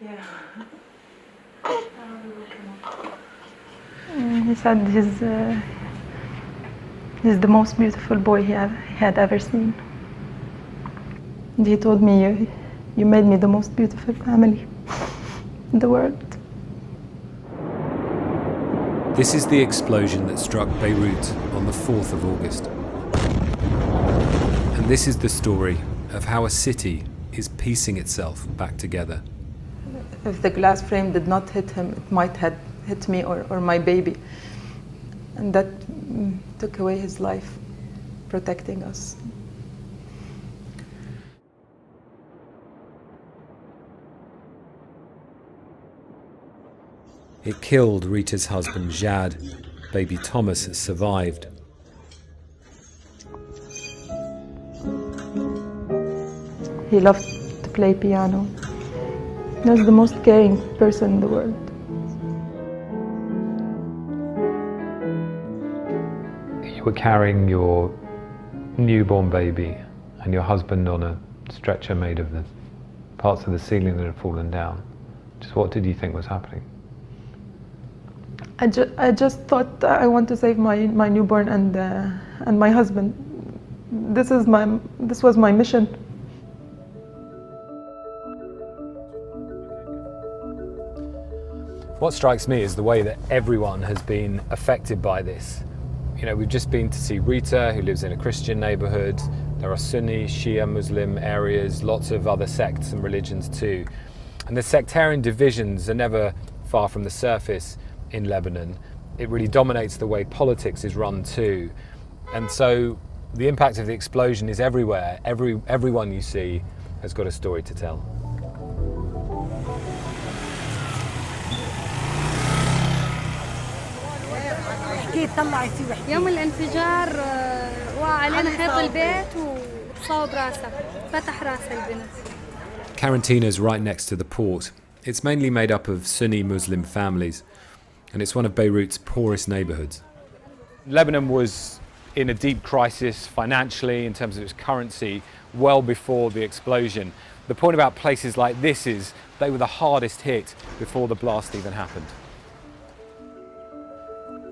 Yeah. He said he's the most beautiful boy he had ever seen. And he told me, you made me the most beautiful family in the world. This is the explosion that struck Beirut on the 4th of August. And this is the story of how a city is piecing itself back together. If the glass frame did not hit him, it might have hit me or my baby. And that took away his life, protecting us. It killed Rita's husband, Jad. Baby Thomas has survived. He loved to play piano. He was the most caring person in the world. You were carrying your newborn baby and your husband on a stretcher made of the parts of the ceiling that had fallen down. Just what did you think was happening? I just thought I want to save my newborn and my husband. This was my mission. What strikes me is the way that everyone has been affected by this. You know, we've just been to see Rita, who lives in a Christian neighborhood. There are Sunni, Shia, Muslim areas, lots of other sects and religions too. And the sectarian divisions are never far from the surface in Lebanon. It really dominates the way politics is run too. And so the impact of the explosion is everywhere. Everyone you see has got a story to tell. يوم الانفجار وقع علينا حيط البيت وصاب راسها فتح راس البنت. Carantina's right next to the port. It's mainly made up of Sunni Muslim families, and it's one of Beirut's poorest neighborhoods. Lebanon was in a deep crisis financially in terms of its currency well before the explosion. The point about places like this is they were the hardest hit before the blast even happened.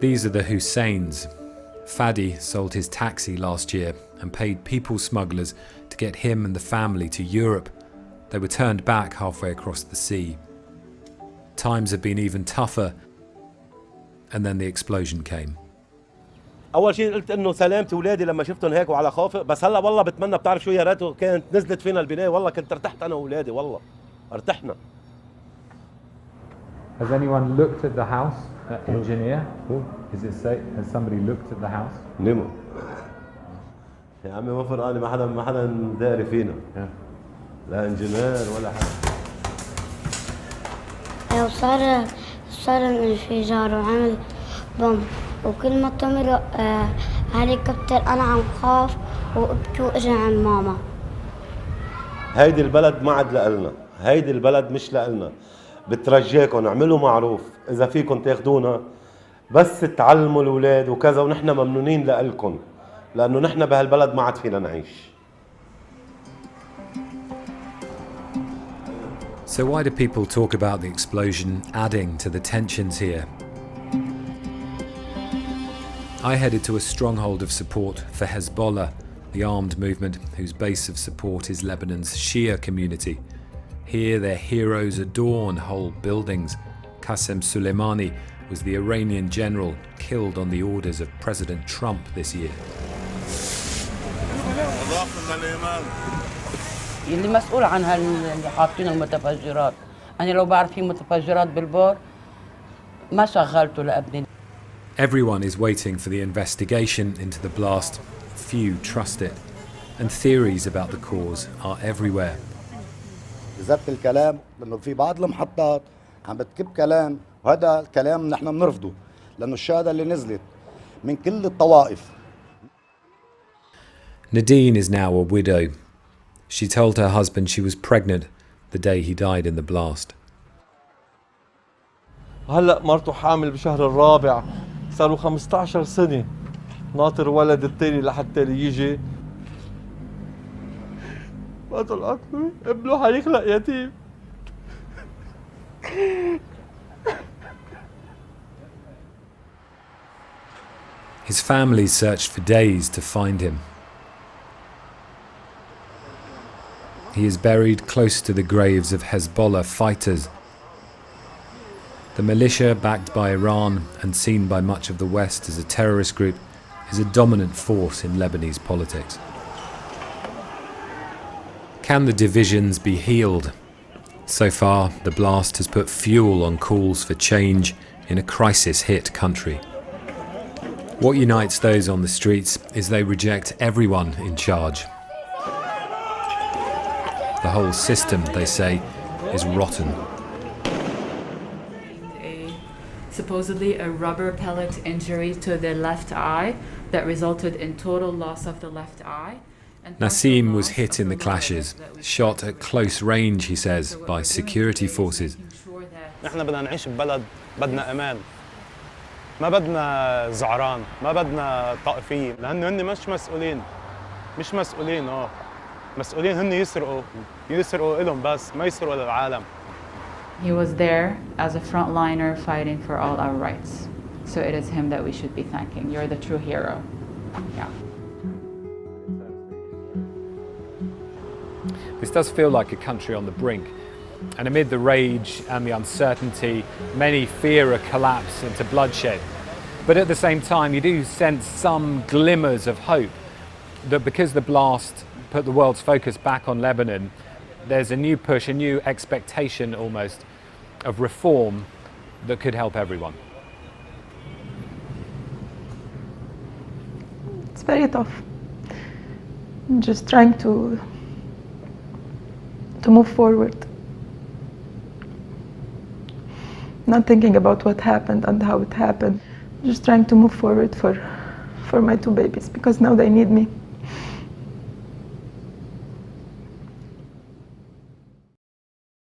These are the Husseins. Fadi sold his taxi last year and paid people smugglers to get him and the family to Europe. They were turned back halfway across the sea. Times have been even tougher, and then the explosion came. اول شيء قلت انه سلامتي اولادي لما شفتهم هيك وعلى خافق، بس هلا والله بتمنى بتعرف شو يا ريته كانت نزلت فينا البنايه، والله كنت ارتحت انا واولادي، والله ارتحنا. Has anyone looked at the house? Engineer? Is it safe? Has somebody looked at the house? نمو يا عمي ما فرقاني، ما حدا داري فينا. لا انجينير ولا حدا. صار الانفجار وعمل بوم، وكل ما طمر هليكوبتر انا عم خاف وابكي واجي عند ماما. هيدي البلد ما عاد لنا، هيدي البلد مش لنا. بترجاكم اعملوا معروف اذا فيكم تاخذونا، بس تعلموا الاولاد وكذا، ونحن ممنونين لكم لانه نحن بهالبلد ما عاد فينا نعيش. So why do people talk about the explosion adding to the tensions here? I headed to a stronghold of support for Hezbollah, the armed movement whose base of support is Lebanon's Shia community. Here their heroes adorn whole buildings. Qasem Soleimani was the Iranian general killed on the orders of President Trump this year. اللي مسؤول عنها اللي حاطين المتفجرات، أنا لو بعرف في متفجرات بالبور ما شغلته لابني. Everyone is waiting for the investigation into the blast. Few trust it, and theories about the cause are everywhere. جذبت الكلام لأنه في بعض المحطات عم بتكب كلام، وهذا الكلام نحن بنرفضه لأنه الشهادة اللي نزلت من كل الطوائف. Nadine is now a widow. She told her husband she was pregnant the day he died in the blast. هلا مرته حامل بشهر الرابع، صاروا 15 سنة ناطر ولد التاني لحتى يجي. ما طلعت ابنه حيخلق يتيم. His family searched for days to find him. He is buried close to the graves of Hezbollah fighters. The militia, backed by Iran and seen by much of the West as a terrorist group, is a dominant force in Lebanese politics. Can the divisions be healed? So far, the blast has put fuel on calls for change in a crisis-hit country. What unites those on the streets is they reject everyone in charge. The whole system, they say, is rotten. Supposedly a rubber pellet injury to the left eye that resulted in total loss of the left eye. Nassim was hit in the clashes, shot at close range, he says, by security forces. نحن بدنا نعيش ببلد بدنا امان ما بدنا زعران ما بدنا طائفية لأنه هن مش مسؤولين مسؤولين هن يسرقوا إلهم بس ما يسرقوا للعالم. He was there as a frontliner fighting for all our rights. So it is him that we should be thanking. You're the true hero. Yeah. This does feel like a country on the brink. And amid the rage and the uncertainty, many fear a collapse into bloodshed. But at the same time, you do sense some glimmers of hope that because the blast put the world's focus back on Lebanon, there's a new push, a new expectation almost of reform that could help everyone. It's very tough. I'm just trying to move forward. Not thinking about what happened and how it happened. Just trying to move forward for my two babies because now they need me.